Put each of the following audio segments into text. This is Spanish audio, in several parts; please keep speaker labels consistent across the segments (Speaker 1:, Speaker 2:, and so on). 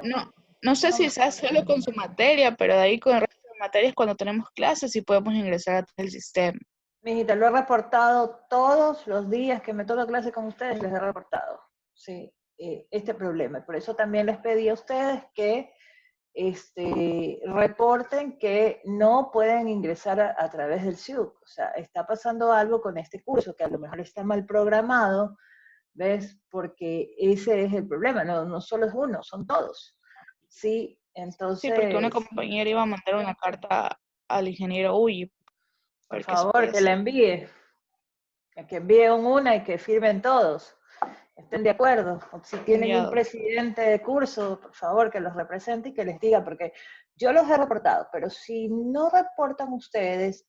Speaker 1: No, no sé
Speaker 2: No,
Speaker 1: si sea solo con su materia, pero de ahí con el resto de materias cuando tenemos clases sí podemos ingresar a el sistema.
Speaker 2: mijita, lo he reportado todos los días que me toca clase con ustedes, les he reportado, sí, este problema. Por eso también les pedí a ustedes que reporten que no pueden ingresar a través del SIUC. O sea, está pasando algo con este curso que a lo mejor está mal programado, ¿ves? Porque ese es el problema, no, no solo es uno, son todos. Sí,
Speaker 1: Sí, porque una
Speaker 2: entonces,
Speaker 1: compañera iba a mandar una carta al ingeniero Uy, a
Speaker 2: por
Speaker 1: ver qué se
Speaker 2: favor,
Speaker 1: podía
Speaker 2: que la
Speaker 1: hacer.
Speaker 2: envíe, que envíen una y que firmen todos. Estén de acuerdo. O si tienen un
Speaker 1: Enviado.
Speaker 2: presidente de curso, por favor, que los represente y que les diga, porque yo los he reportado, pero si no reportan ustedes,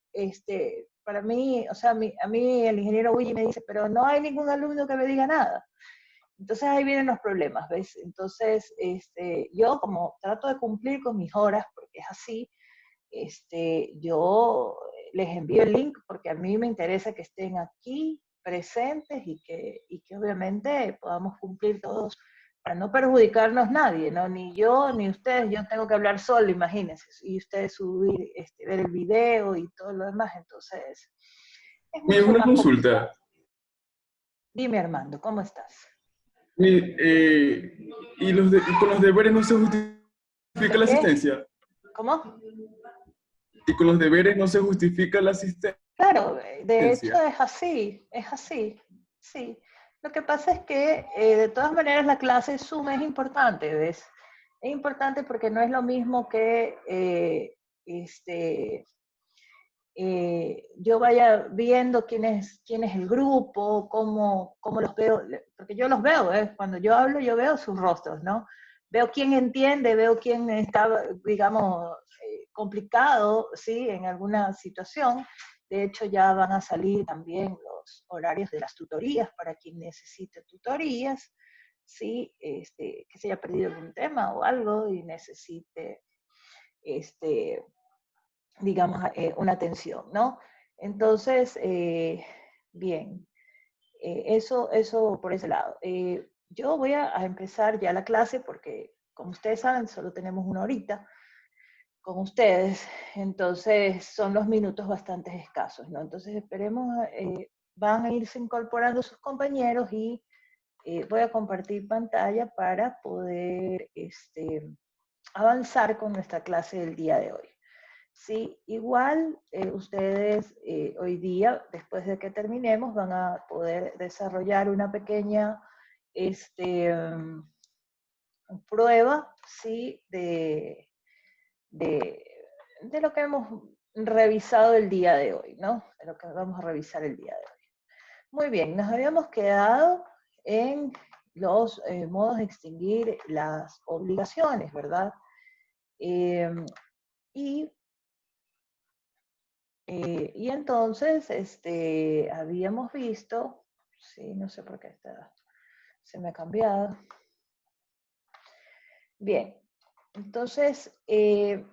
Speaker 2: para mí, o sea, a mí el ingeniero Willy me dice, pero no hay ningún alumno que me diga nada. Entonces ahí vienen los problemas, ¿ves? Entonces, yo como trato de cumplir con mis horas, porque es así, yo les envío el link porque a mí me interesa que estén aquí presentes y que obviamente podamos cumplir todos para no perjudicarnos nadie, ¿no? Ni yo ni ustedes, yo tengo que hablar solo, imagínense, y ustedes subir, ver el video y todo lo demás, entonces es
Speaker 3: Mira,
Speaker 2: mucho
Speaker 3: una
Speaker 2: más complicado.
Speaker 3: consulta.
Speaker 2: Dime, Armando, ¿cómo estás?
Speaker 3: ¿Y y con los deberes no se justifica
Speaker 2: ¿El
Speaker 3: la
Speaker 2: qué?
Speaker 3: asistencia?
Speaker 2: ¿Cómo?
Speaker 3: ¿Y con los deberes no se justifica la asistencia?
Speaker 2: Claro, de hecho es así, sí. Lo que pasa es que de todas maneras la clase Zoom es importante, ¿ves? Es importante porque no es lo mismo que yo vaya viendo quién es el grupo, cómo los veo, porque yo los veo, ¿ves? Cuando yo hablo yo veo sus rostros, ¿no? Veo quién entiende, veo quién está, digamos, complicado, ¿sí? En alguna situación. De hecho, ya van a salir también los horarios de las tutorías para quien necesite tutorías, ¿sí? Que se haya perdido algún tema o algo y necesite, este, digamos, una atención, ¿no? Entonces, bien, eso por ese lado. Yo voy a empezar ya la clase porque, como ustedes saben, solo tenemos una horita con ustedes, entonces son los minutos bastante escasos, ¿no? Entonces esperemos, van a irse incorporando sus compañeros y voy a compartir pantalla para poder avanzar con nuestra clase del día de hoy. Sí, igual ustedes hoy día, después de que terminemos, van a poder desarrollar una pequeña prueba, ¿sí? De, de lo que hemos revisado el día de hoy, ¿no? De lo que vamos a revisar el día de hoy. Muy bien, nos habíamos quedado en los modos de extinguir las obligaciones, ¿verdad? Y y entonces, habíamos visto, sí, no sé por qué se me ha cambiado. Bien, entonces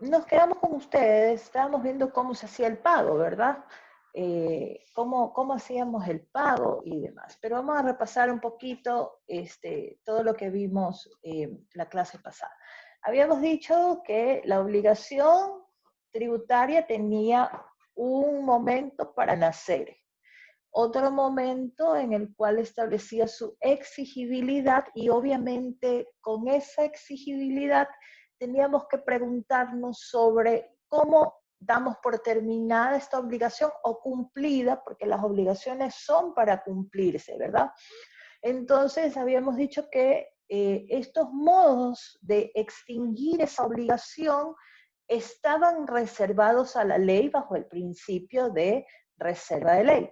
Speaker 2: nos quedamos con ustedes, estábamos viendo cómo se hacía el pago, ¿verdad? Cómo hacíamos el pago y demás. Pero vamos a repasar un poquito todo lo que vimos la clase pasada. Habíamos dicho que la obligación tributaria tenía un momento para nacer, otro momento en el cual establecía su exigibilidad y obviamente con esa exigibilidad teníamos que preguntarnos sobre cómo damos por terminada esta obligación o cumplida, porque las obligaciones son para cumplirse, ¿verdad? Entonces habíamos dicho que estos modos de extinguir esa obligación estaban reservados a la ley bajo el principio de reserva de ley.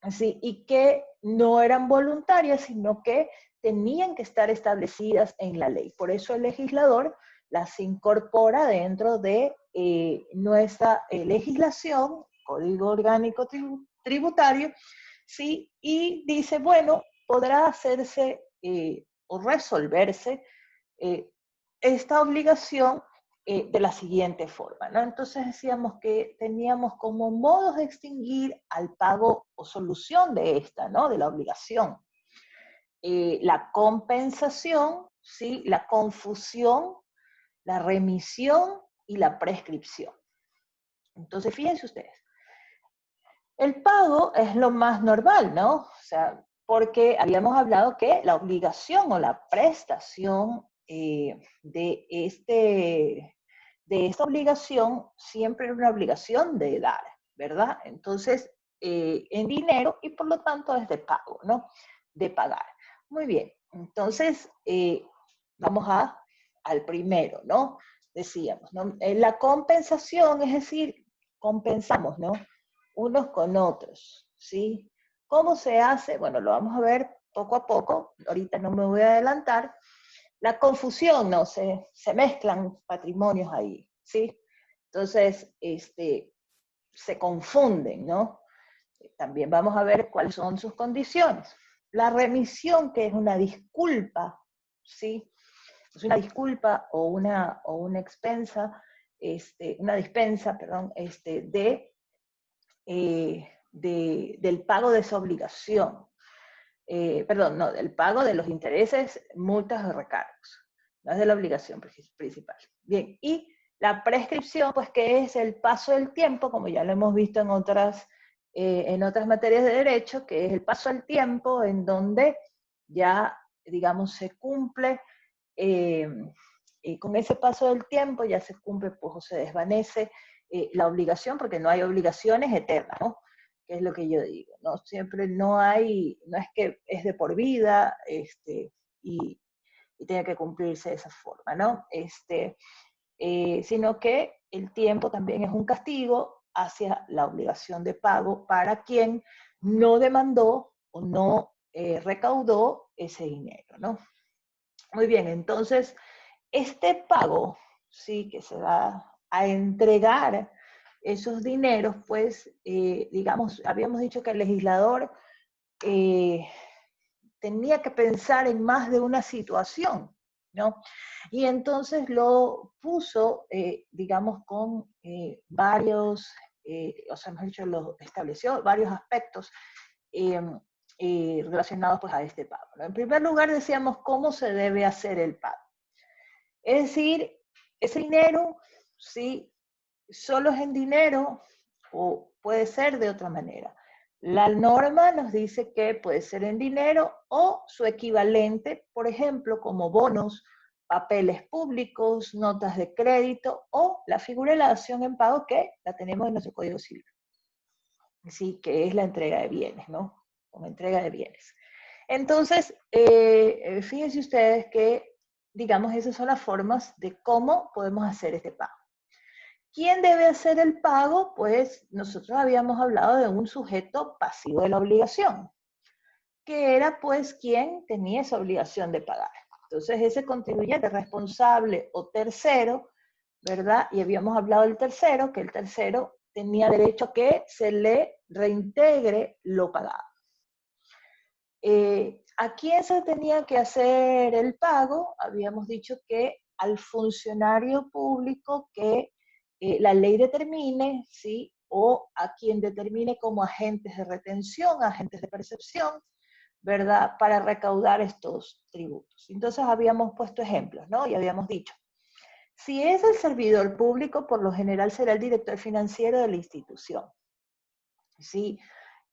Speaker 2: ¿Sí? Y que no eran voluntarias, sino que tenían que estar establecidas en la ley. Por eso el legislador las incorpora dentro de nuestra legislación, Código Orgánico Tributario, ¿sí? Y dice, bueno, podrá hacerse o resolverse eh, esta obligación de la siguiente forma, ¿no? Entonces decíamos que teníamos como modos de extinguir al pago o solución de esta, ¿no? De la obligación. La compensación, ¿sí? La confusión, la remisión y la prescripción. Entonces, fíjense ustedes, el pago es lo más normal, ¿no? O sea, porque habíamos hablado que la obligación o la prestación de esta obligación siempre es una obligación de dar, ¿verdad? Entonces, en dinero y por lo tanto es de pago, ¿no? De pagar. Muy bien, entonces vamos al primero, ¿no? Decíamos, ¿no? La compensación, es decir, compensamos, ¿no? Unos con otros, ¿sí? ¿Cómo se hace? Bueno, lo vamos a ver poco a poco, ahorita no me voy a adelantar. La confusión, ¿no? Se mezclan patrimonios ahí, ¿sí? Entonces, se confunden, ¿no? También vamos a ver cuáles son sus condiciones. La remisión, que es una disculpa, ¿sí? Es una disculpa o una expensa, una dispensa, perdón, del pago de esa obligación. Perdón, no, del pago de los intereses, multas o recargos. No es de la obligación principal. Bien, y la prescripción, pues que es el paso del tiempo, como ya lo hemos visto en otras materias de derecho, que es el paso del tiempo en donde ya, digamos, se cumple, y con ese paso del tiempo ya se cumple, pues, o se desvanece la obligación, porque no hay obligaciones eternas, ¿no? Que es lo que yo digo, ¿no? Siempre no es que es de por vida, y tenga que cumplirse de esa forma, ¿no? Sino que el tiempo también es un castigo hacia la obligación de pago para quien no demandó o no recaudó ese dinero, ¿no? Muy bien, entonces, este pago, sí, que se va a entregar esos dineros, pues, digamos, habíamos dicho que el legislador tenía que pensar en más de una situación, ¿no? Y entonces lo puso, digamos, con varios, o sea, mejor dicho, lo estableció varios aspectos relacionados pues a este pago, ¿no? En primer lugar decíamos cómo se debe hacer el pago. Es decir, ese dinero, sí, solo es en dinero o puede ser de otra manera. La norma nos dice que puede ser en dinero o su equivalente, por ejemplo, como bonos, papeles públicos, notas de crédito o la figura de la dación en pago que la tenemos en nuestro Código Civil. Sí, que es la entrega de bienes, ¿no? Como entrega de bienes. Entonces, fíjense ustedes que, digamos, esas son las formas de cómo podemos hacer este pago. ¿Quién debe hacer el pago? Pues nosotros habíamos hablado de un sujeto pasivo de la obligación, que era pues quien tenía esa obligación de pagar. Entonces ese contribuyente responsable o tercero, ¿verdad? Y habíamos hablado del tercero, que el tercero tenía derecho a que se le reintegre lo pagado. ¿A quién se tenía que hacer el pago? Habíamos dicho que al funcionario público que la ley determine, ¿sí? O a quien determine como agentes de retención, agentes de percepción, ¿verdad? Para recaudar estos tributos. Entonces habíamos puesto ejemplos, ¿no? Y habíamos dicho, si es el servidor público, por lo general será el director financiero de la institución, ¿sí?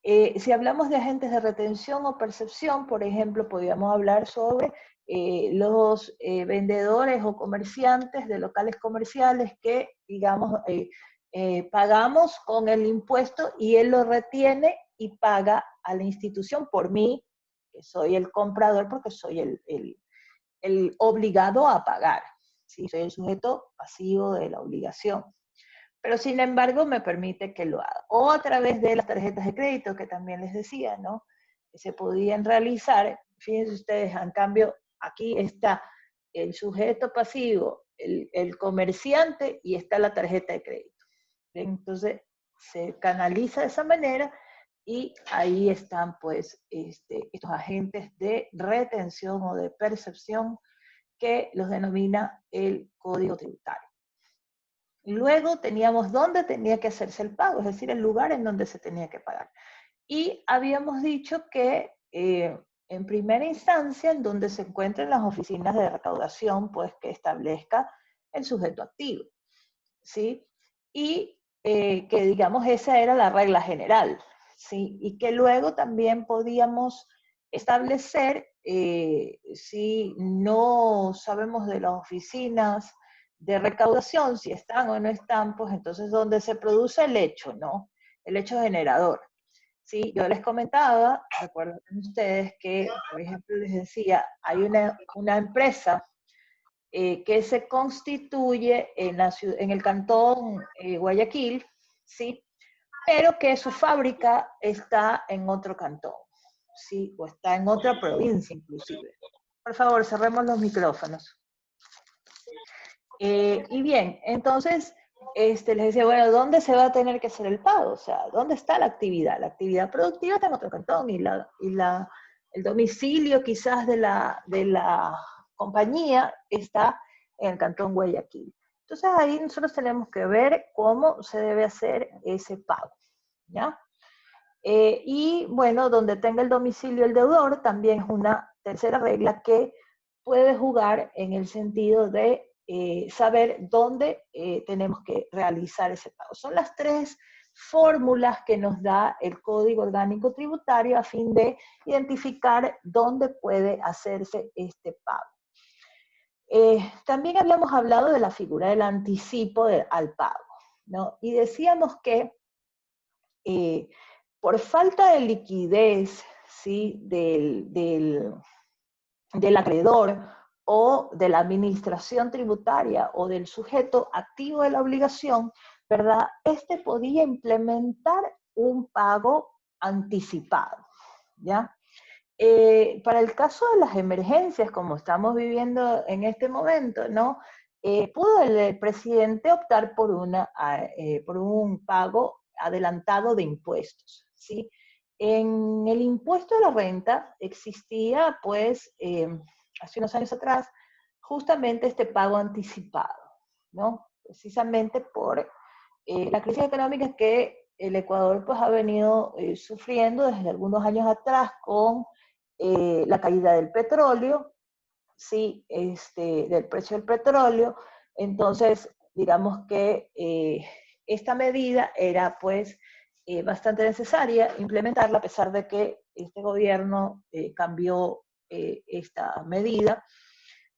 Speaker 2: Si hablamos de agentes de retención o percepción, por ejemplo, podríamos hablar sobre los vendedores o comerciantes de locales comerciales que, digamos, pagamos con el impuesto y él lo retiene y paga a la institución por mí, que soy el comprador, porque soy el obligado a pagar. ¿Sí? Soy el sujeto pasivo de la obligación. Pero sin embargo me permite que lo haga. O a través de las tarjetas de crédito, que también les decía, ¿no? Que se podían realizar. Fíjense ustedes, en cambio, aquí está el sujeto pasivo, el comerciante, y está la tarjeta de crédito. Entonces, se canaliza de esa manera y ahí están, pues, estos agentes de retención o de percepción que los denomina el Código Tributario. Luego teníamos dónde tenía que hacerse el pago, es decir, el lugar en donde se tenía que pagar. Y habíamos dicho que en primera instancia en donde se encuentren las oficinas de recaudación, pues que establezca el sujeto activo, ¿sí? Y que digamos esa era la regla general, ¿sí? Y que luego también podíamos establecer, si no sabemos de las oficinas de recaudación, si están o no están, pues entonces donde se produce el hecho, ¿no? El hecho generador. Sí, yo les comentaba, recuerden ustedes que, por ejemplo, les decía, hay una empresa que se constituye en el cantón Guayaquil, ¿sí? Pero que su fábrica está en otro cantón, ¿sí? O está en otra provincia inclusive. Por favor, cerremos los micrófonos. Y bien, entonces les decía, bueno, ¿dónde se va a tener que hacer el pago? O sea, ¿dónde está la actividad? La actividad productiva está en otro cantón y el domicilio quizás de la compañía está en el cantón Guayaquil. Entonces ahí nosotros tenemos que ver cómo se debe hacer ese pago, ¿ya? Y bueno, donde tenga el domicilio el deudor, también es una tercera regla que puede jugar en el sentido de saber dónde tenemos que realizar ese pago. Son las tres fórmulas que nos da el Código Orgánico Tributario a fin de identificar dónde puede hacerse este pago. También habíamos hablado de la figura del anticipo al pago, ¿no? Y decíamos que por falta de liquidez, ¿sí? Del acreedor o de la administración tributaria o del sujeto activo de la obligación, ¿verdad? Este podía implementar un pago anticipado, ¿ya? Para el caso de las emergencias, como estamos viviendo en este momento, ¿no? Pudo el presidente optar por un pago adelantado de impuestos, ¿sí? En el impuesto de la renta existía, pues, hace unos años atrás, justamente este pago anticipado, ¿no? Precisamente por la crisis económica que el Ecuador, pues, ha venido sufriendo desde algunos años atrás con la caída del petróleo, ¿sí? Del precio del petróleo. Entonces, digamos que esta medida era pues bastante necesaria implementarla, a pesar de que este gobierno cambió esta medida,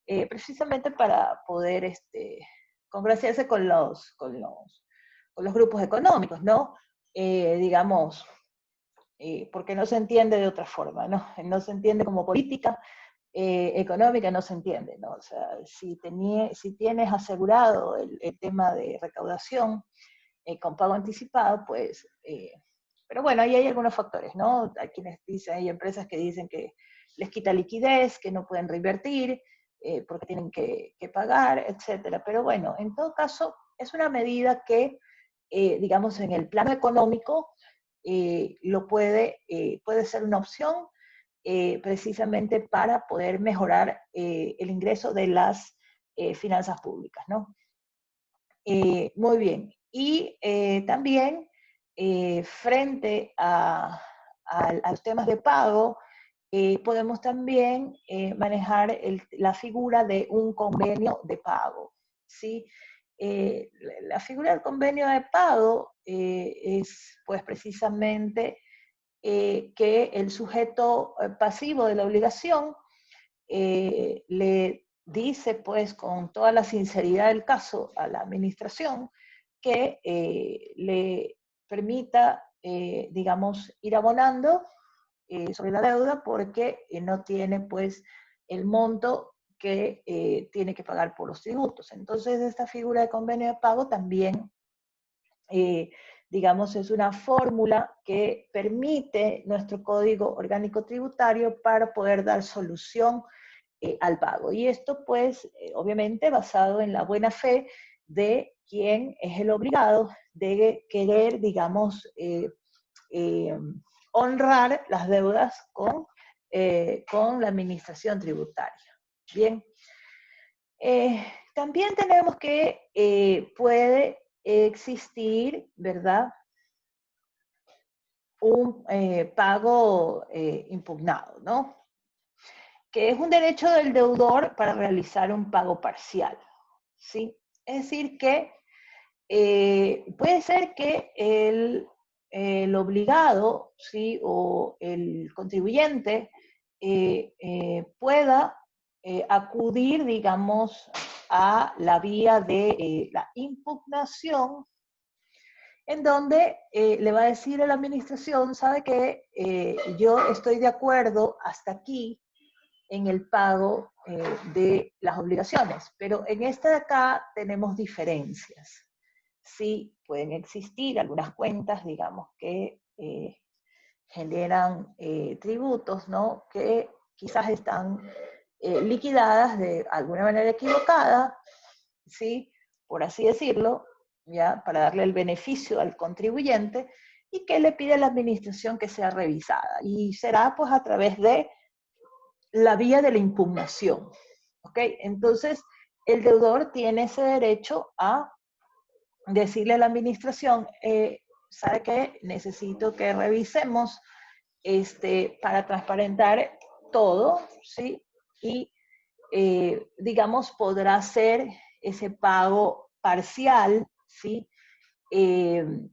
Speaker 2: precisamente para poder congraciarse con los grupos económicos, ¿no? Digamos, porque no se entiende de otra forma, ¿no? No se entiende como política económica, no se entiende, ¿no? O sea, si tienes asegurado el tema de recaudación con pago anticipado, pues, pero bueno, ahí hay algunos factores, ¿no? Hay quienes dicen, hay empresas que dicen que les quita liquidez, que no pueden reinvertir, porque tienen que pagar, etcétera. Pero bueno, en todo caso, es una medida que, digamos, en el plano económico, puede ser una opción precisamente para poder mejorar el ingreso de las finanzas públicas, ¿no? Muy bien. Y también frente a los temas de pago, podemos también manejar la figura de un convenio de pago, ¿sí? La figura del convenio de pago es pues precisamente que el sujeto pasivo de la obligación le dice pues con toda la sinceridad del caso a la administración que le permita, digamos, ir abonando sobre la deuda porque no tiene pues el monto que tiene que pagar por los tributos. Entonces esta figura de convenio de pago también digamos, es una fórmula que permite nuestro Código Orgánico Tributario para poder dar solución al pago. Y esto, pues, obviamente basado en la buena fe de quien es el obligado de querer, digamos, honrar las deudas con la administración tributaria. Bien. También tenemos que puede existir, ¿verdad? Un pago impugnado, ¿no? que es un derecho del deudor para realizar un pago parcial, ¿sí? Es decir, que puede ser que el obligado, ¿sí? O el contribuyente pueda acudir, digamos, a la vía de la impugnación, en donde le va a decir a la administración, sabe que yo estoy de acuerdo hasta aquí en el pago de las obligaciones, pero en esta de acá tenemos diferencias. Sí, pueden existir algunas cuentas, digamos, que generan tributos, ¿no? Que quizás están liquidadas de alguna manera equivocada, ¿sí? Por así decirlo, ¿ya? Para darle el beneficio al contribuyente y que le pide a la administración que sea revisada. Y será pues a través de la vía de la impugnación, ¿ok? Entonces, el deudor tiene ese derecho a decirle a la administración, ¿sabe qué? Necesito que revisemos para transparentar todo, ¿sí? Y, digamos, podrá hacer ese pago parcial, ¿sí? El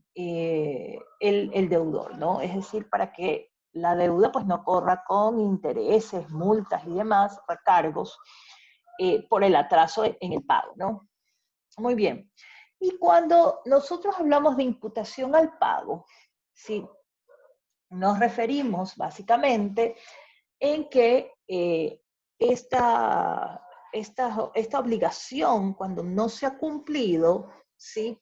Speaker 2: deudor, ¿no? Es decir, para que la deuda pues no corra con intereses, multas y demás, recargos, por el atraso en el pago, ¿no? Muy bien. Y cuando nosotros hablamos de imputación al pago, ¿sí? Nos referimos básicamente en que esta obligación, cuando no se ha cumplido, ¿sí?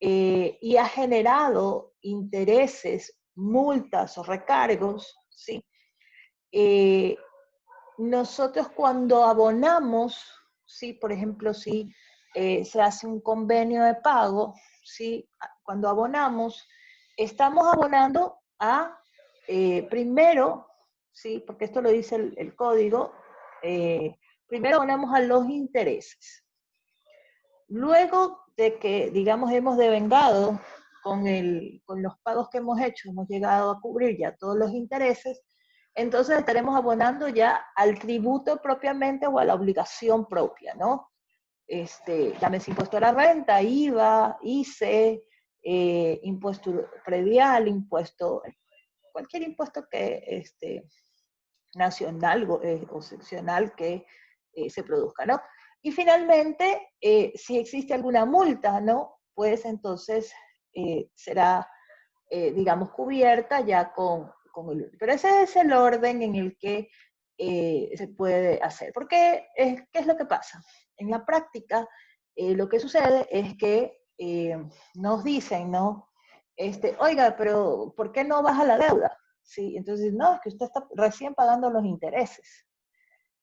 Speaker 2: Y ha generado intereses, multas o recargos, ¿sí? Nosotros cuando abonamos, ¿sí? Por ejemplo, si se hace un convenio de pago, ¿sí? Cuando abonamos, estamos abonando a, primero, ¿sí? Porque esto lo dice el código, primero abonamos a los intereses. Luego de que, digamos, hemos devengado con los pagos que hemos hecho, hemos llegado a cubrir ya todos los intereses, entonces estaremos abonando ya al tributo propiamente o a la obligación propia, ¿no? Llámese impuesto a la renta, IVA, ICE, impuesto predial, cualquier impuesto que, nacional o seccional que se produzca, ¿no? Y finalmente, si existe alguna multa, ¿no? Pues entonces será, digamos, cubierta ya con el... Pero ese es el orden en el que se puede hacer. Porque, ¿qué es lo que pasa? En la práctica, lo que sucede es que nos dicen, ¿no? Oiga, pero ¿por qué no baja la deuda? Sí, entonces, no, es que usted está recién pagando los intereses.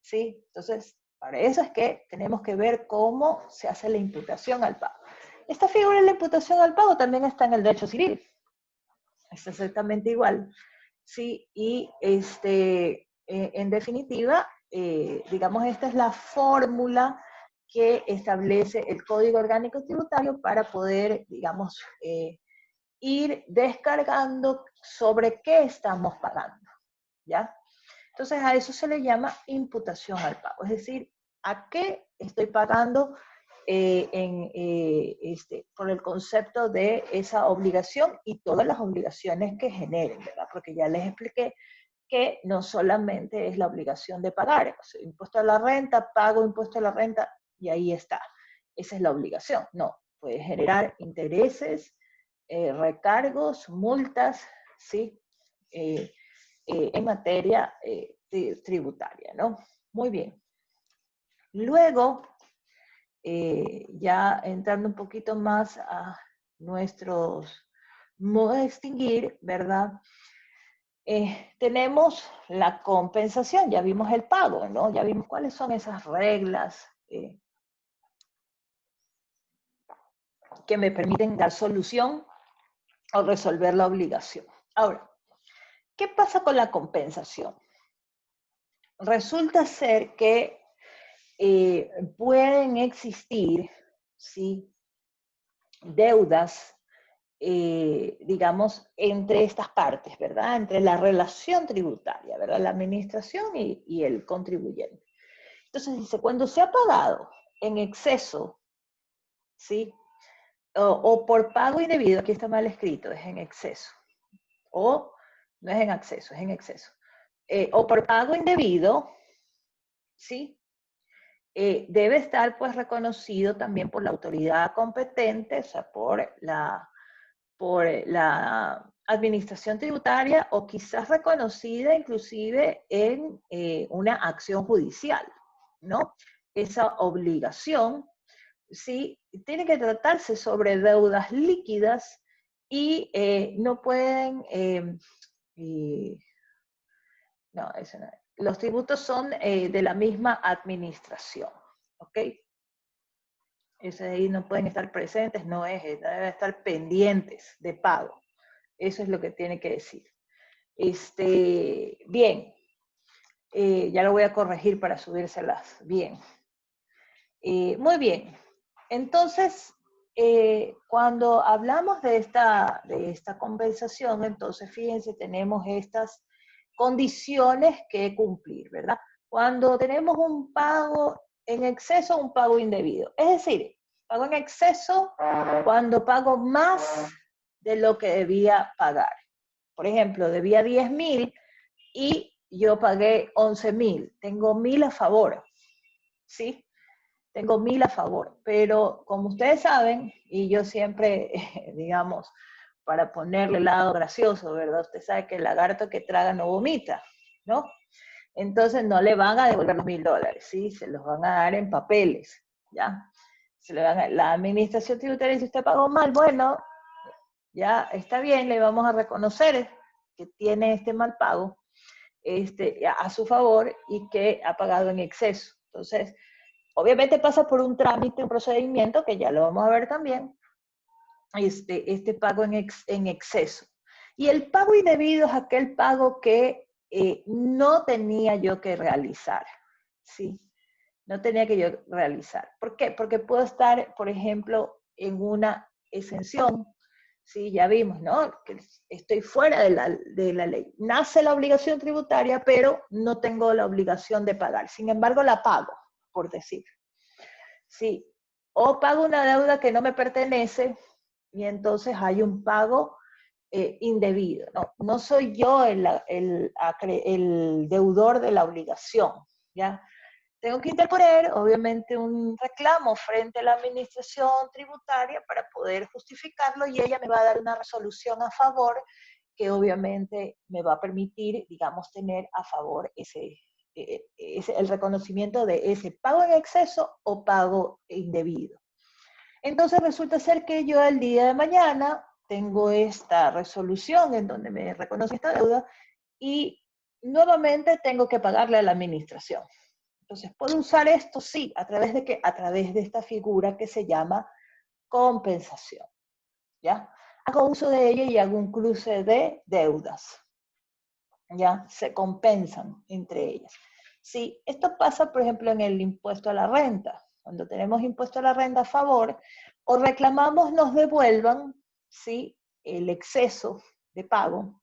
Speaker 2: ¿Sí? Entonces, para eso es que tenemos que ver cómo se hace la imputación al pago. Esta figura de la imputación al pago también está en el derecho civil. Es exactamente igual. Sí, y en definitiva, digamos, esta es la fórmula que establece el Código Orgánico Tributario para poder, digamos, ir descargando sobre qué estamos pagando, ¿ya? Entonces a eso se le llama imputación al pago, es decir, a qué estoy pagando por el concepto de esa obligación y todas las obligaciones que generen, ¿verdad? Porque ya les expliqué que no solamente es la obligación de pagar, o sea, impuesto a la renta, pago impuesto a la renta y ahí está. Esa es la obligación. No, puede generar intereses, recargos, multas, ¿sí? En materia tributaria, ¿no? Muy bien. Luego, ya entrando un poquito más a nuestros modos de extinguir, ¿verdad? Tenemos la compensación, ya vimos el pago, ¿no? Ya vimos cuáles son esas reglas que me permiten dar solución o resolver la obligación. Ahora, ¿qué pasa con la compensación? Resulta ser que pueden existir, ¿sí? Deudas digamos, entre estas partes, ¿verdad? Entre la relación tributaria, ¿verdad? La administración y el contribuyente. Entonces dice, cuando se ha pagado en exceso, ¿sí? O por pago indebido, aquí está mal escrito, es en exceso. O no es en exceso, es en exceso. O por pago indebido, ¿sí? Debe estar pues reconocido también por la autoridad competente, o sea, por la administración tributaria o quizás reconocida inclusive en una acción judicial, ¿no? Esa obligación, sí, tiene que tratarse sobre deudas líquidas y no pueden, no, eso no, los tributos son de la misma administración, ¿ok? Eso de ahí no pueden estar presentes, no deben estar pendientes de pago. Eso es lo que tiene que decir. Bien, ya lo voy a corregir para subírselas. Bien. Muy bien. Entonces, cuando hablamos de esta compensación, entonces fíjense, tenemos estas condiciones que cumplir, ¿verdad? Cuando tenemos un pago en exceso, un pago indebido. Es decir, pago en exceso cuando pago más de lo que debía pagar. Por ejemplo, debía 10.000 y yo pagué 11.000. Tengo 1.000 a favor, ¿sí? Tengo 1.000 a favor. Pero como ustedes saben, y yo siempre, digamos, para ponerle el lado gracioso, ¿verdad? Usted sabe que el lagarto que traga no vomita, ¿no? Entonces no le van a devolver los $1.000, ¿sí? Se los van a dar en papeles, ¿ya? La administración tributaria, si usted pagó mal, bueno, ya está bien, le vamos a reconocer que tiene este mal pago a su favor y que ha pagado en exceso. Entonces, obviamente pasa por un trámite, un procedimiento, que ya lo vamos a ver también, este pago en exceso. Y el pago indebido es aquel pago que no tenía yo que realizar, ¿sí? No tenía que yo realizar. ¿Por qué? Porque puedo estar, por ejemplo, en una exención, ¿sí? Ya vimos, ¿no? Que estoy fuera de la ley. Nace la obligación tributaria, pero no tengo la obligación de pagar. Sin embargo, la pago, por decir. Sí. O pago una deuda que no me pertenece y entonces hay un pago indebido. No soy yo el deudor de la obligación, ¿ya? Tengo que interponer, obviamente, un reclamo frente a la administración tributaria para poder justificarlo y ella me va a dar una resolución a favor que obviamente me va a permitir, digamos, tener a favor el reconocimiento de ese pago en exceso o pago indebido. Entonces resulta ser que yo el día de mañana tengo esta resolución en donde me reconoce esta deuda y nuevamente tengo que pagarle a la administración. Entonces, ¿puedo usar esto? Sí. ¿A través de qué? A través de esta figura que se llama compensación, ¿ya? Hago uso de ella y hago un cruce de deudas, ¿ya? Se compensan entre ellas. Sí, esto pasa, por ejemplo, en el impuesto a la renta. Cuando tenemos impuesto a la renta a favor, o reclamamos nos devuelvan, ¿sí? El exceso de pago,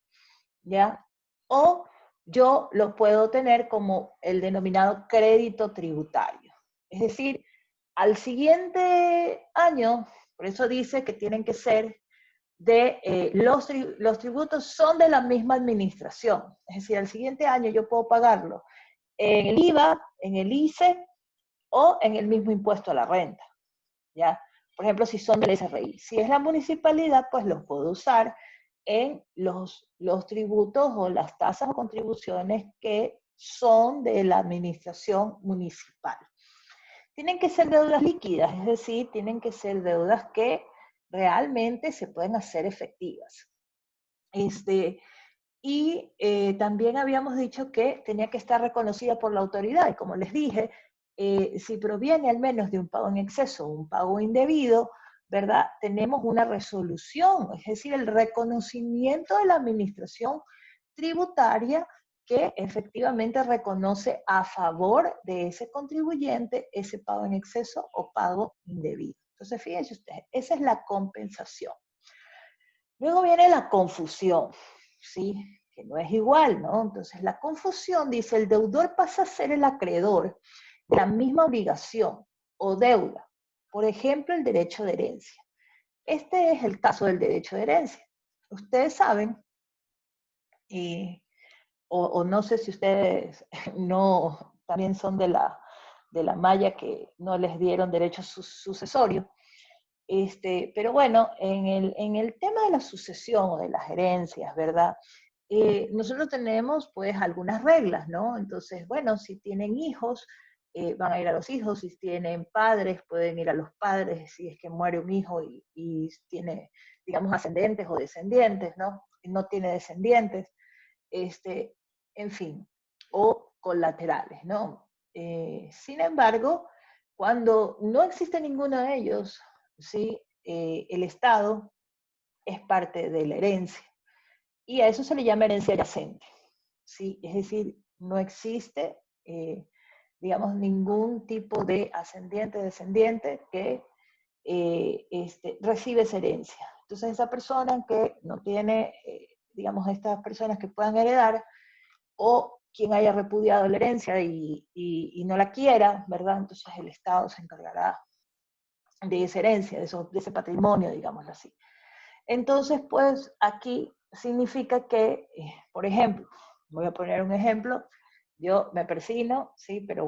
Speaker 2: ¿ya? O yo lo puedo tener como el denominado crédito tributario. Es decir, al siguiente año, por eso dice que tienen que ser los tributos son de la misma administración. Es decir, al siguiente año yo puedo pagarlo en el IVA, en el ICE o en el mismo impuesto a la renta, ¿ya? Por ejemplo, si son del SRI. Si es la municipalidad, pues los puedo usar en los tributos o las tasas o contribuciones que son de la administración municipal. Tienen que ser deudas líquidas, es decir, tienen que ser deudas que realmente se pueden hacer efectivas. También habíamos dicho que tenía que estar reconocida por la autoridad, y como les dije, si proviene al menos de un pago en exceso o un pago indebido, ¿verdad? Tenemos una resolución, es decir, el reconocimiento de la administración tributaria que efectivamente reconoce a favor de ese contribuyente ese pago en exceso o pago indebido. Entonces, fíjense ustedes, esa es la compensación. Luego viene la confusión, ¿sí? Que no es igual, ¿no? Entonces la confusión dice, el deudor pasa a ser el acreedor de la misma obligación o deuda. Por ejemplo, el derecho de herencia. Este es el caso del derecho de herencia. Ustedes saben, o no sé si ustedes no también son de la malla que no les dieron derecho sucesorio. Pero bueno, en el tema de la sucesión o de las herencias, ¿verdad? Nosotros tenemos pues algunas reglas, ¿no? Entonces, bueno, si tienen hijos, van a ir a los hijos, si tienen padres, pueden ir a los padres, si es que muere un hijo y tiene, digamos, ascendentes o descendientes, ¿no? Y no tiene descendientes, este, en fin, o colaterales, ¿no? Sin embargo, cuando no existe ninguno de ellos, ¿sí? El Estado es parte de la herencia y a eso se le llama herencia adyacente, ¿sí? Es decir, no existe, digamos, ningún tipo de ascendiente, descendiente que recibe esa herencia. Entonces, esa persona que no tiene, digamos, estas personas que puedan heredar, o quien haya repudiado la herencia y no la quiera, ¿verdad? Entonces el Estado se encargará de esa herencia, de ese patrimonio, digámoslo así. Entonces, pues aquí significa que, por ejemplo, voy a poner un ejemplo, yo me persino, sí, pero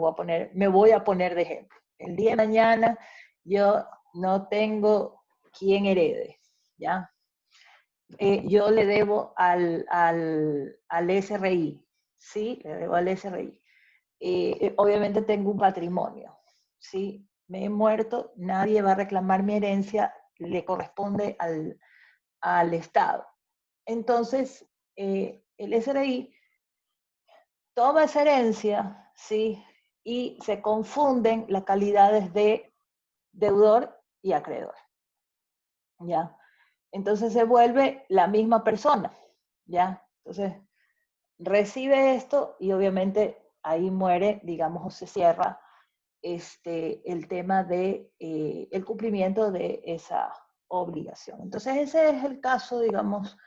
Speaker 2: me voy a poner de ejemplo. El día de mañana yo no tengo quien herede, ¿ya? Yo le debo al SRI, ¿sí? Le debo al SRI. Obviamente tengo un patrimonio, ¿sí? Me he muerto, nadie va a reclamar mi herencia, le corresponde al Estado. Entonces, el SRI toma esa herencia, ¿sí? Y se confunden las calidades de deudor y acreedor, ¿ya? Entonces se vuelve la misma persona, ¿ya? Entonces, recibe esto y obviamente ahí muere, digamos, o se cierra el tema de el cumplimiento de esa obligación. Entonces ese es el caso, digamos,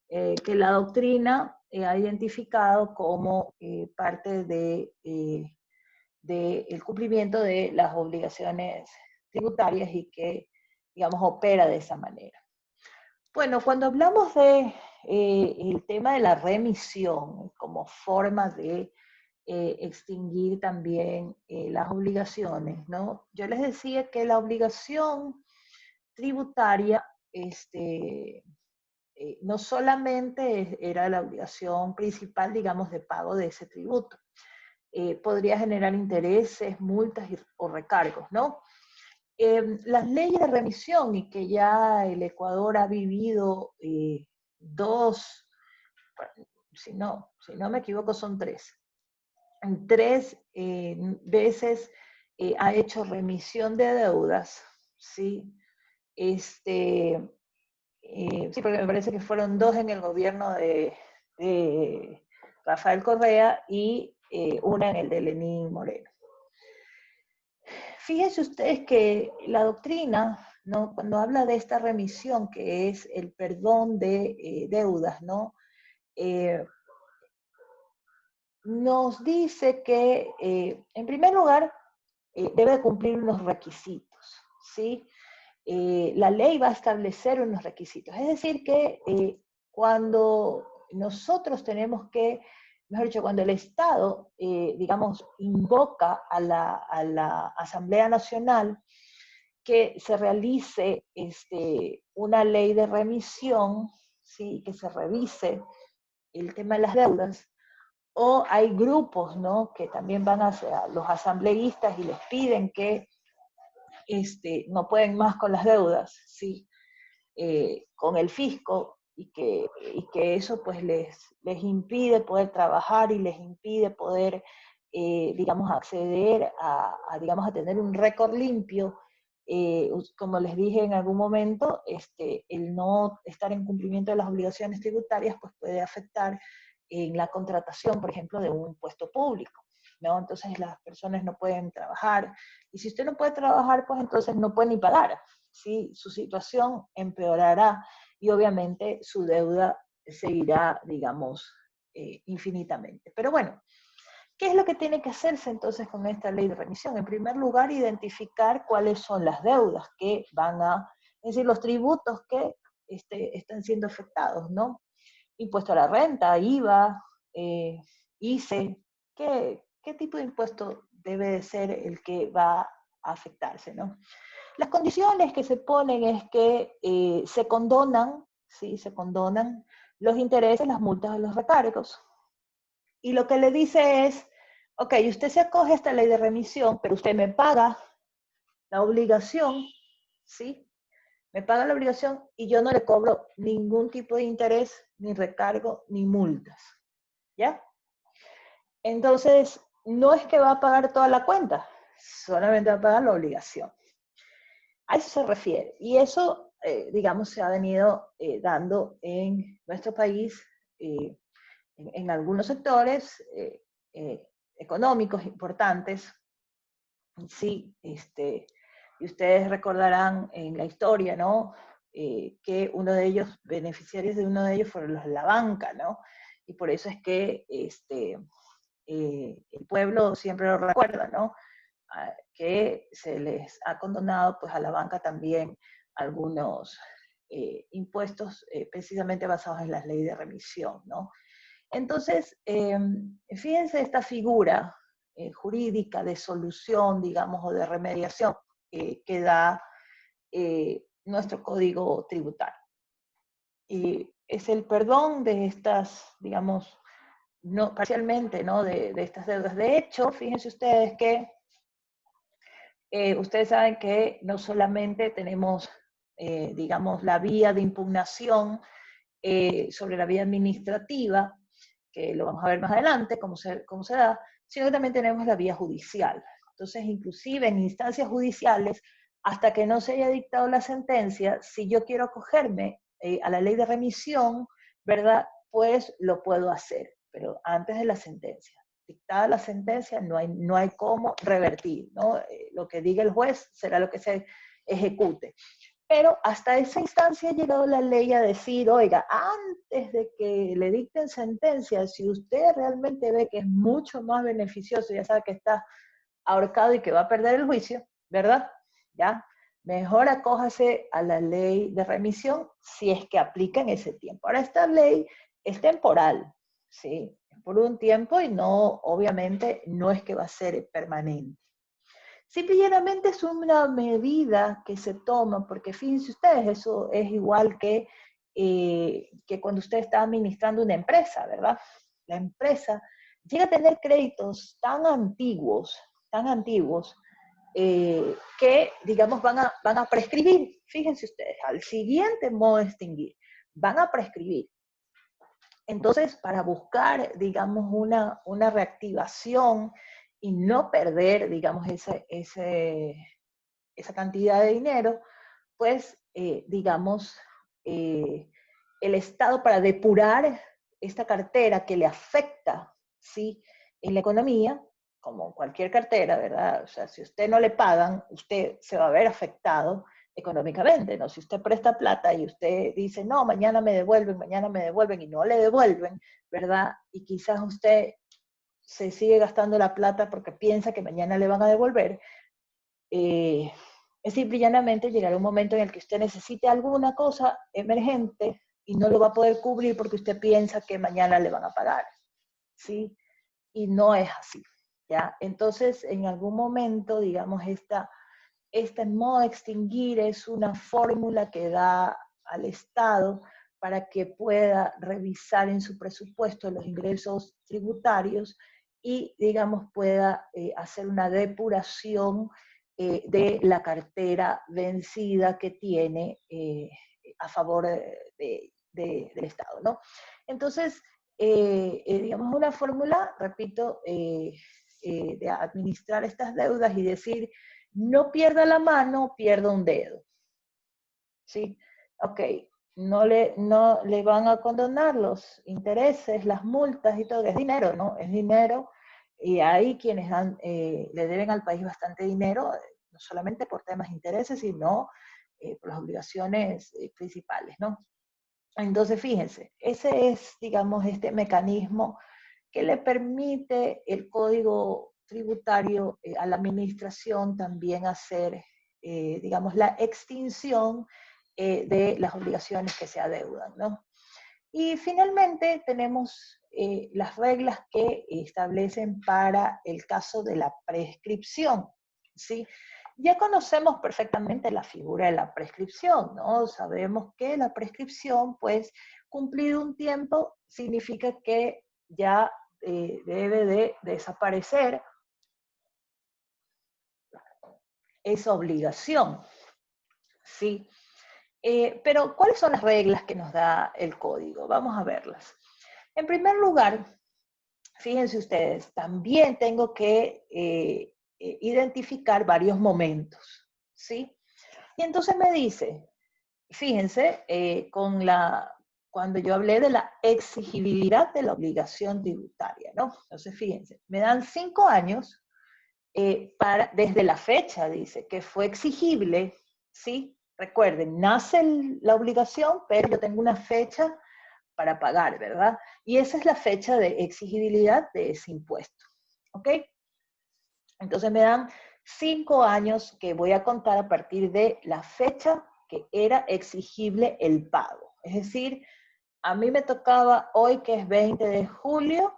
Speaker 2: que la doctrina ha identificado como parte de el cumplimiento de las obligaciones tributarias y que, digamos, opera de esa manera. Bueno, cuando hablamos de el tema de la remisión como forma de extinguir también las obligaciones, ¿no? Yo les decía que la obligación tributaria, no solamente era la obligación principal, digamos, de pago de ese tributo, podría generar intereses, multas o recargos, ¿no? Las leyes de remisión y que ya el Ecuador ha vivido dos, si no me equivoco, son tres veces ha hecho remisión de deudas, ¿sí? Sí, porque me parece que fueron dos en el gobierno de Rafael Correa y una en el de Lenín Moreno. Fíjense ustedes que la doctrina, ¿no? Cuando habla de esta remisión, que es el perdón de deudas, ¿no? Nos dice que, en primer lugar, debe cumplir unos requisitos, ¿sí? La ley va a establecer unos requisitos. Es decir, que cuando nosotros tenemos que, mejor dicho, cuando el Estado, digamos, invoca a la Asamblea Nacional que se realice una ley de remisión, ¿sí? Que se revise el tema de las deudas, o hay grupos, ¿no? Que también van hacia los asambleístas y les piden que no pueden más con las deudas, ¿sí? Con el fisco, y que eso pues les impide poder trabajar y les impide poder, digamos, acceder digamos, a tener un récord limpio. Como les dije en algún momento, el no estar en cumplimiento de las obligaciones tributarias pues puede afectar en la contratación, por ejemplo, de un puesto público, ¿no? Entonces las personas no pueden trabajar, y si usted no puede trabajar, pues entonces no puede ni pagar, ¿sí? Su situación empeorará y obviamente su deuda seguirá, digamos, infinitamente. Pero bueno, ¿qué es lo que tiene que hacerse entonces con esta ley de remisión? En primer lugar, identificar cuáles son las deudas que van a, es decir, los tributos que están siendo afectados, ¿no? Impuesto a la renta, IVA, ICE, ¿qué tipo de impuesto debe de ser el que va a afectarse, ¿no? Las condiciones que se ponen es que se condonan, ¿sí? Se condonan los intereses, las multas de los recargos. Y lo que le dice es, ok, usted se acoge a esta ley de remisión, pero usted me paga la obligación, ¿sí? Me paga la obligación y yo no le cobro ningún tipo de interés, ni recargo, ni multas, ¿ya? Entonces, no es que va a pagar toda la cuenta, solamente va a pagar la obligación. A eso se refiere. Y eso, digamos, se ha venido dando en nuestro país en algunos sectores económicos importantes. Sí, y ustedes recordarán en la historia, ¿no? Que uno de ellos, beneficiarios de uno de ellos fueron los de la banca, ¿no? Y por eso es que el pueblo siempre lo recuerda, ¿no? Que se les ha condonado pues a la banca también algunos impuestos precisamente basados en las leyes de remisión, ¿no? Entonces, fíjense esta figura jurídica de solución, digamos, o de remediación que da nuestro código tributario. Y es el perdón de estas, digamos, no, parcialmente, ¿no? De estas deudas. De hecho, fíjense ustedes que ustedes saben que no solamente tenemos, digamos, la vía de impugnación sobre la vía administrativa, que lo vamos a ver más adelante, cómo se da, sino que también tenemos la vía judicial. Entonces, inclusive en instancias judiciales, hasta que no se haya dictado la sentencia, si yo quiero acogerme a la ley de remisión, ¿verdad? Pues lo puedo hacer, pero antes de la sentencia. Dictada la sentencia, no hay cómo revertir, ¿no? Lo que diga el juez será lo que se ejecute. Pero hasta esa instancia ha llegado la ley a decir, oiga, antes de que le dicten sentencia, si usted realmente ve que es mucho más beneficioso, ya sabe que está ahorcado y que va a perder el juicio, ¿verdad? ¿Ya? Mejor acójase a la ley de remisión si es que aplica en ese tiempo. Ahora, esta ley es temporal, ¿sí? Por un tiempo y no, obviamente, no es que va a ser permanente. Simplemente es una medida que se toma, porque fíjense ustedes, eso es igual que cuando usted está administrando una empresa, ¿verdad? La empresa llega a tener créditos tan antiguos, que, digamos, van a prescribir. Fíjense ustedes, al siguiente modo de extinguir, van a prescribir. Entonces, para buscar, digamos, una reactivación y no perder, digamos, esa cantidad de dinero, pues, digamos, el Estado para depurar esta cartera que le afecta, ¿sí? En la economía, como cualquier cartera, ¿verdad? O sea, si usted no le pagan, usted se va a ver afectado económicamente, ¿no? Si usted presta plata y usted dice, no, mañana me devuelven y no le devuelven, ¿verdad? Y quizás usted se sigue gastando la plata porque piensa que mañana le van a devolver, es simple y llanamente llegar a un momento en el que usted necesite alguna cosa emergente y no lo va a poder cubrir porque usted piensa que mañana le van a pagar, ¿sí? Y no es así, ¿ya? Entonces, en algún momento, digamos, este modo de extinguir es una fórmula que da al Estado para que pueda revisar en su presupuesto los ingresos tributarios y, digamos, pueda hacer una depuración de la cartera vencida que tiene a favor del Estado, ¿no? Entonces, digamos, una fórmula, repito, de administrar estas deudas y decir, no pierda la mano, pierda un dedo. ¿Sí? Ok, no le van a condonar los intereses, las multas y todo, es dinero, ¿no? Es dinero y hay quienes le deben al país bastante dinero, no solamente por temas de intereses, sino por las obligaciones principales, ¿no? Entonces, fíjense, ese es, digamos, este mecanismo que le permite el Código Tributario a la administración también hacer, digamos, la extinción de las obligaciones que se adeudan, ¿no? Y finalmente tenemos las reglas que establecen para el caso de la prescripción, ¿sí? Ya conocemos perfectamente la figura de la prescripción, ¿no? Sabemos que la prescripción, pues, cumplido un tiempo, significa que ya debe de desaparecer esa obligación, ¿sí? Pero, ¿cuáles son las reglas que nos da el código? Vamos a verlas. En primer lugar, fíjense ustedes, también tengo que identificar varios momentos, ¿sí? Y entonces me dice, fíjense, cuando yo hablé de la exigibilidad de la obligación tributaria, ¿no? Entonces, fíjense, me dan 5 años desde la fecha, dice, que fue exigible, ¿sí? Recuerden, nace la obligación, pero yo tengo una fecha para pagar, ¿verdad? Y esa es la fecha de exigibilidad de ese impuesto, ¿ok? Entonces me dan 5 años que voy a contar a partir de la fecha que era exigible el pago. Es decir, a mí me tocaba hoy, que es 20 de julio,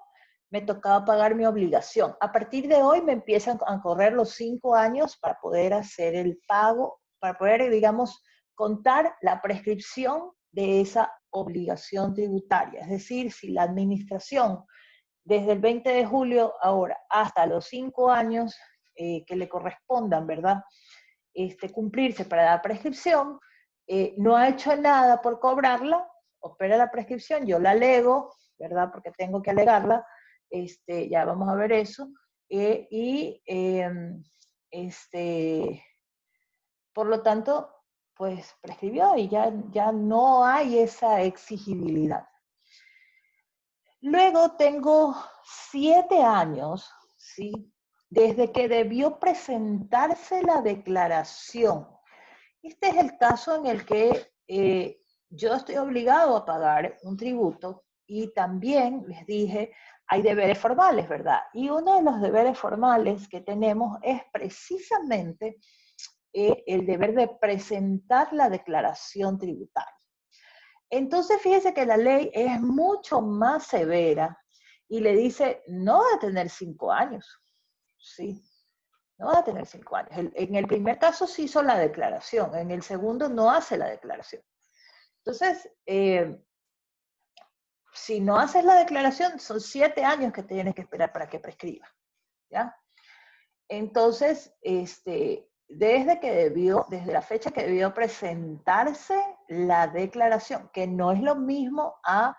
Speaker 2: me tocaba pagar mi obligación. A partir de hoy me empiezan a correr los 5 años para poder hacer el pago, para poder, digamos, contar la prescripción de esa obligación tributaria. Es decir, si la administración desde el 20 de julio ahora hasta los 5 años que le correspondan, ¿verdad? Cumplirse para la prescripción, no ha hecho nada por cobrarla, opera la prescripción, yo la alego, ¿verdad? Porque tengo que alegarla, ya vamos a ver eso, y por lo tanto, pues prescribió y ya no hay esa exigibilidad. Luego tengo 7 años, ¿sí? Desde que debió presentarse la declaración. Este es el caso en el que yo estoy obligado a pagar un tributo y también les dije, hay deberes formales, ¿verdad? Y uno de los deberes formales que tenemos es precisamente el deber de presentar la declaración tributaria. Entonces, fíjese que la ley es mucho más severa y le dice, no va a tener 5 años, ¿sí? No va a tener 5 años. En el primer caso sí hizo la declaración, en el segundo no hace la declaración. Entonces, si no haces la declaración, son 7 años que tienes que esperar para que prescriba, ¿ya? Entonces, desde la fecha que debió presentarse la declaración, que no es lo mismo a,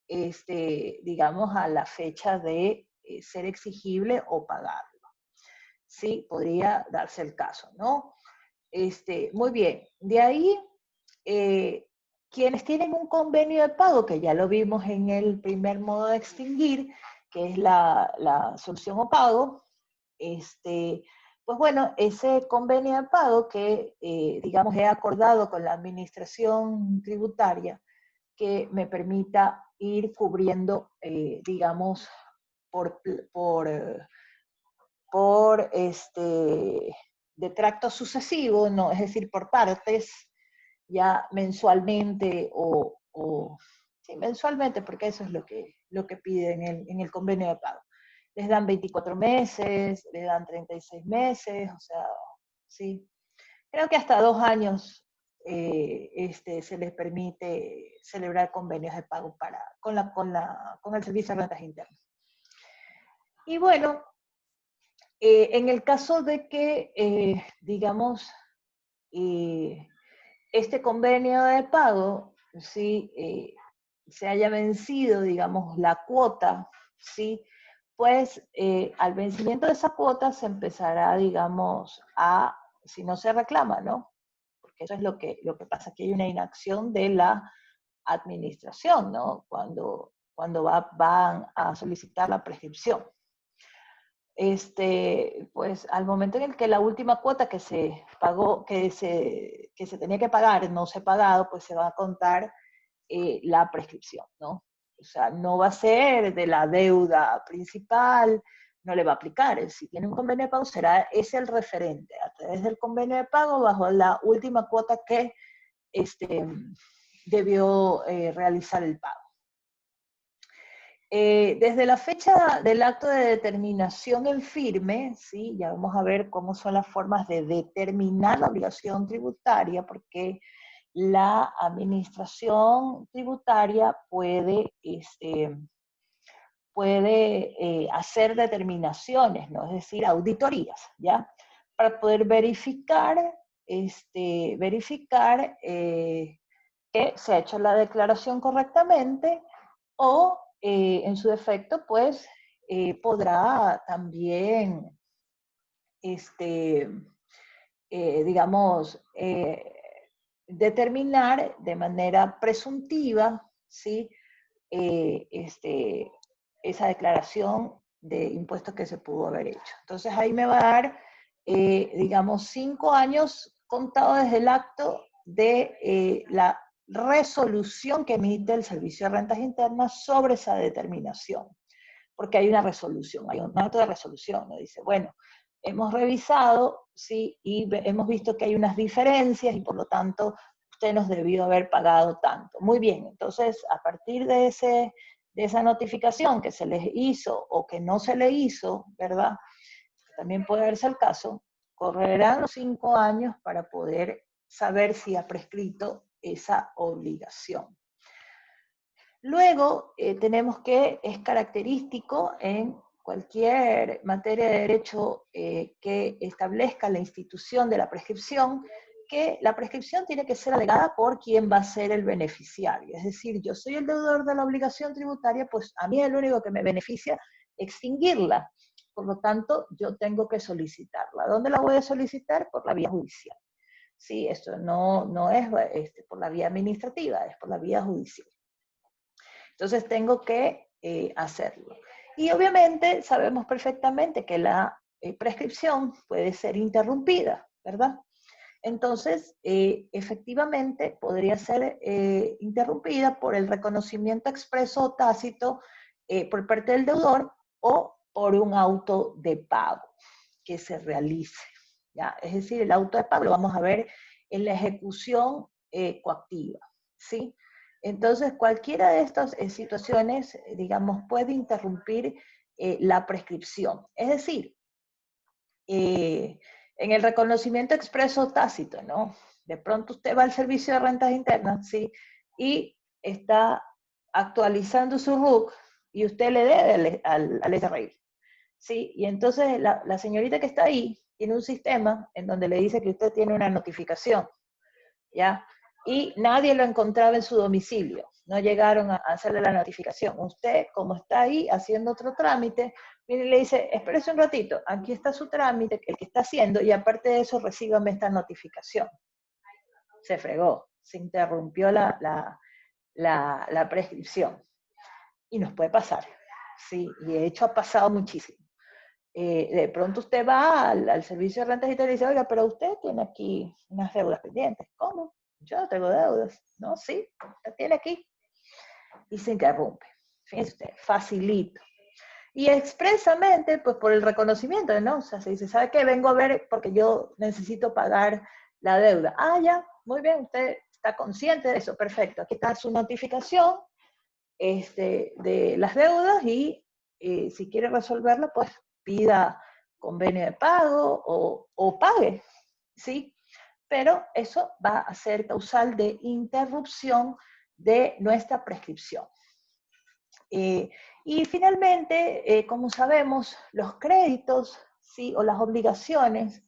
Speaker 2: digamos, a la fecha de ser exigible o pagarlo. Sí, podría darse el caso, ¿no? Muy bien. De ahí, quienes tienen un convenio de pago, que ya lo vimos en el primer modo de extinguir, que es la solución o pago, pues bueno, ese convenio de pago que, digamos, he acordado con la administración tributaria, que me permita ir cubriendo, digamos, por de tracto sucesivo, no, es decir, por partes, ya mensualmente sí, mensualmente, porque eso es lo que piden en el convenio de pago. Les dan 24 meses, les dan 36 meses, o sea, sí. Creo que hasta 2 años se les permite celebrar convenios de pago con el Servicio de Rentas Internas. Y bueno, en el caso de que, digamos, este convenio de pago, ¿sí? Se haya vencido, digamos, la cuota, ¿sí? Pues al vencimiento de esa cuota se empezará, digamos, si no se reclama, ¿no? Porque eso es lo que pasa, aquí hay una inacción de la administración, ¿no? Cuando van a solicitar la prescripción. Pues al momento en el que la última cuota que se pagó, que se tenía que pagar, no se ha pagado, pues se va a contar la prescripción, ¿no? O sea, no va a ser de la deuda principal, no le va a aplicar. Si tiene un convenio de pago, será ese el referente, a través del convenio de pago, bajo la última cuota que debió realizar el pago. Desde la fecha del acto de determinación en firme, ¿sí? Ya vamos a ver cómo son las formas de determinar la obligación tributaria, porque la administración tributaria puede hacer determinaciones, ¿no? Es decir, auditorías, ¿ya? Para poder verificar, que se ha hecho la declaración correctamente, o en su defecto, pues, podrá también, digamos, determinar de manera presuntiva, ¿sí? Esa declaración de impuestos que se pudo haber hecho. Entonces ahí me va a dar, digamos, 5 años contados desde el acto de la resolución que emite el Servicio de Rentas Internas sobre esa determinación. Porque hay una resolución, hay un acto de resolución, ¿no? Dice, bueno, hemos revisado, ¿sí? Y hemos visto que hay unas diferencias y por lo tanto usted nos debió haber pagado tanto. Muy bien, entonces a partir de esa notificación que se les hizo o que no se le hizo, ¿verdad? También puede darse el caso, correrán los 5 años para poder saber si ha prescrito esa obligación. Luego tenemos que es característico en cualquier materia de derecho que establezca la institución de la prescripción, que la prescripción tiene que ser alegada por quien va a ser el beneficiario. Es decir, yo soy el deudor de la obligación tributaria, pues a mí es lo único que me beneficia extinguirla. Por lo tanto, yo tengo que solicitarla. ¿Dónde la voy a solicitar? Por la vía judicial. Sí, esto no es por la vía administrativa, es por la vía judicial. Entonces tengo que hacerlo. Y obviamente sabemos perfectamente que la prescripción puede ser interrumpida, ¿verdad? Entonces, efectivamente, podría ser interrumpida por el reconocimiento expreso o tácito por parte del deudor o por un auto de pago que se realice, ¿ya? Es decir, el auto de pago lo vamos a ver en la ejecución coactiva, ¿sí? Entonces, cualquiera de estas situaciones, digamos, puede interrumpir la prescripción. Es decir, en el reconocimiento expreso tácito, ¿no? De pronto usted va al Servicio de Rentas Internas, ¿sí? Y está actualizando su RUC y usted le debe al SRI, ¿sí? Y entonces la señorita que está ahí tiene un sistema en donde le dice que usted tiene una notificación, ¿ya? Y nadie lo encontraba en su domicilio, no llegaron a hacerle la notificación. Usted, como está ahí haciendo otro trámite, viene y le dice, espérese un ratito, aquí está su trámite, el que está haciendo, y aparte de eso, recíbame esta notificación. Se fregó, se interrumpió la prescripción. Y nos puede pasar, sí, y de hecho ha pasado muchísimo. De pronto usted va al Servicio de Rentas y te dice, oiga, pero usted tiene aquí unas deudas pendientes. ¿Cómo? Yo no tengo deudas. No, sí, usted tiene aquí. Y se interrumpe. Fíjense usted, facilito. Y expresamente, pues por el reconocimiento, ¿no? O sea, se dice, ¿sabe qué? Vengo a ver porque yo necesito pagar la deuda. Ah, ya, muy bien, usted está consciente de eso, perfecto. Aquí está su notificación de las deudas y si quiere resolverla, pues pida convenio de pago o pague, ¿sí? Pero eso va a ser causal de interrupción de nuestra prescripción. Y finalmente, como sabemos, los créditos, ¿sí? O las obligaciones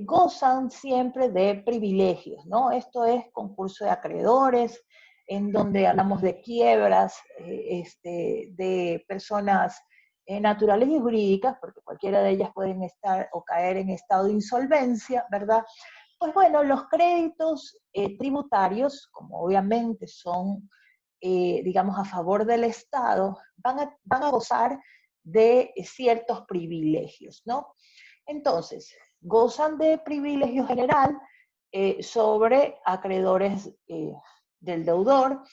Speaker 2: gozan siempre de privilegios, ¿no? Esto es concurso de acreedores, en donde hablamos de quiebras de personas naturales y jurídicas, porque cualquiera de ellas pueden estar o caer en estado de insolvencia, ¿verdad? Pues bueno, los créditos tributarios, como obviamente son, digamos, a favor del Estado, van a gozar de ciertos privilegios, ¿no? Entonces, gozan de privilegio general sobre acreedores del deudor.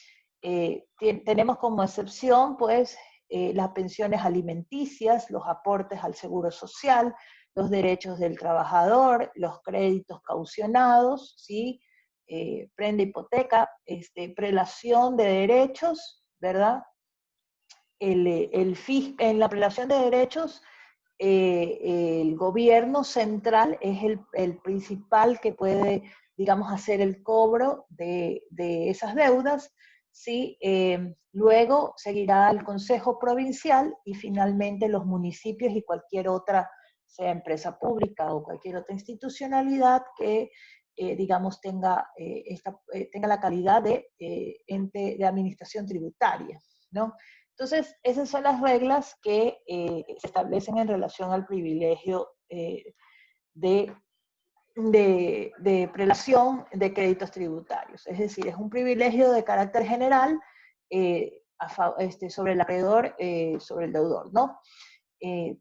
Speaker 2: Tenemos como excepción, pues, las pensiones alimenticias, los aportes al seguro social, los derechos del trabajador, los créditos caucionados, ¿sí? Prenda hipoteca, prelación de derechos, ¿verdad? En la prelación de derechos, el gobierno central es el principal que puede, digamos, hacer el cobro de esas deudas, ¿sí? Luego seguirá el Consejo Provincial y finalmente los municipios y cualquier otra, sea empresa pública o cualquier otra institucionalidad que, digamos, tenga la calidad de ente de administración tributaria, ¿no? Entonces, esas son las reglas que se establecen en relación al privilegio de prelación de créditos tributarios. Es decir, es un privilegio de carácter general sobre el acreedor, sobre el deudor, ¿no?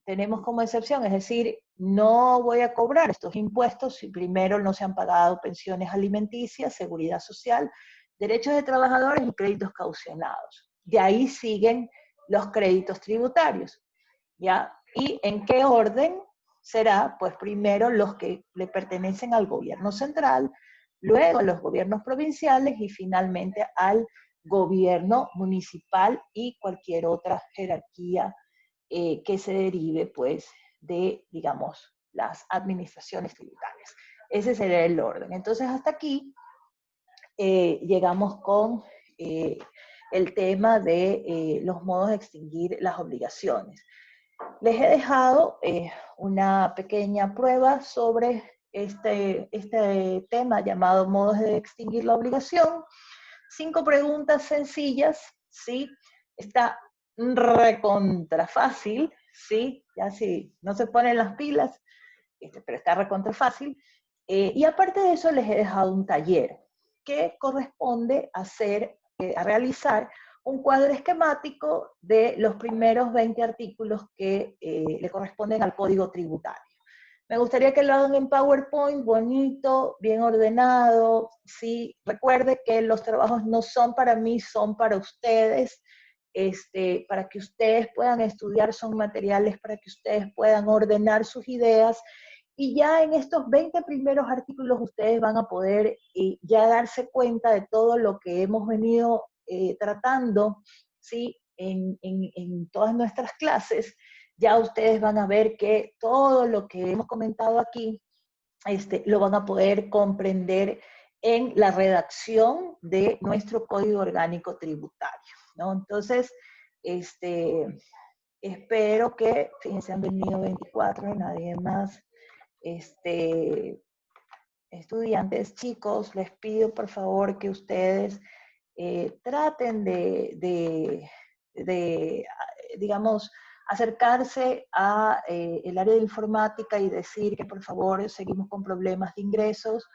Speaker 2: Tenemos como excepción, es decir, no voy a cobrar estos impuestos si primero no se han pagado pensiones alimenticias, seguridad social, derechos de trabajadores y créditos caucionados. De ahí siguen los créditos tributarios, ¿ya? ¿Y en qué orden será? Pues primero los que le pertenecen al gobierno central, luego a los gobiernos provinciales y finalmente al gobierno municipal y cualquier otra jerarquía que se derive, pues, de, digamos, las administraciones tributarias. Ese sería el orden. Entonces, hasta aquí llegamos con el tema de los modos de extinguir las obligaciones. Les he dejado una pequeña prueba sobre este tema llamado modos de extinguir la obligación. 5 preguntas sencillas, ¿sí? Está recontra fácil, ¿sí? Ya si no se ponen las pilas, pero está recontra fácil. Y aparte de eso les he dejado un taller que corresponde a realizar un cuadro esquemático de los primeros 20 artículos que le corresponden al Código Tributario. Me gustaría que lo hagan en PowerPoint, bonito, bien ordenado, ¿sí? Recuerde que los trabajos no son para mí, son para ustedes, para que ustedes puedan estudiar, son materiales para que ustedes puedan ordenar sus ideas, y ya en estos 20 primeros artículos ustedes van a poder ya darse cuenta de todo lo que hemos venido tratando, ¿sí? En todas nuestras clases. Ya ustedes van a ver que todo lo que hemos comentado aquí lo van a poder comprender en la redacción de nuestro Código Orgánico Tributario, ¿no? Entonces, espero que, fíjense, han venido 24, nadie más. Estudiantes, chicos, les pido por favor que ustedes traten digamos, acercarse a el área de informática y decir que por favor seguimos con problemas de ingresos,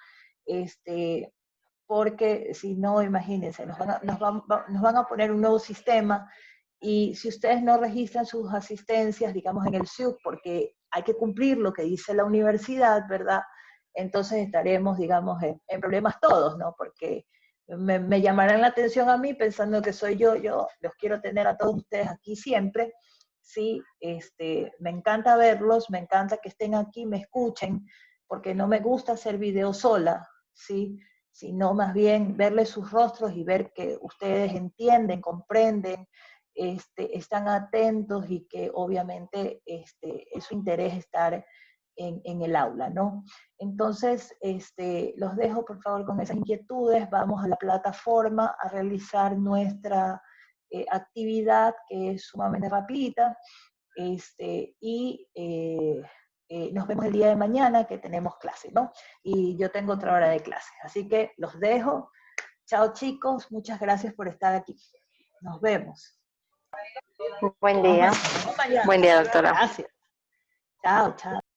Speaker 2: porque si no, imagínense, nos van a poner un nuevo sistema, y si ustedes no registran sus asistencias, digamos, en el SIUC, porque hay que cumplir lo que dice la universidad, ¿verdad? Entonces estaremos, digamos, en problemas todos, ¿no? Porque me llamarán la atención a mí pensando que soy yo los quiero tener a todos ustedes aquí siempre, ¿sí? Me encanta verlos, me encanta que estén aquí, me escuchen, porque no me gusta hacer video sola, ¿sí? Sino más bien verles sus rostros y ver que ustedes entienden, comprenden, están atentos y que obviamente es su interés estar en el aula, ¿no? Entonces, los dejo por favor con esas inquietudes. Vamos a la plataforma a realizar nuestra actividad, que es sumamente rapidita, y nos vemos el día de mañana que tenemos clase, ¿no? Y yo tengo otra hora de clase, así que los dejo. Chao chicos, muchas gracias por estar aquí. Nos vemos.
Speaker 4: Buen día.
Speaker 2: Nos vemos mañana.
Speaker 4: Buen día, doctora.
Speaker 2: Gracias. Chao, chao.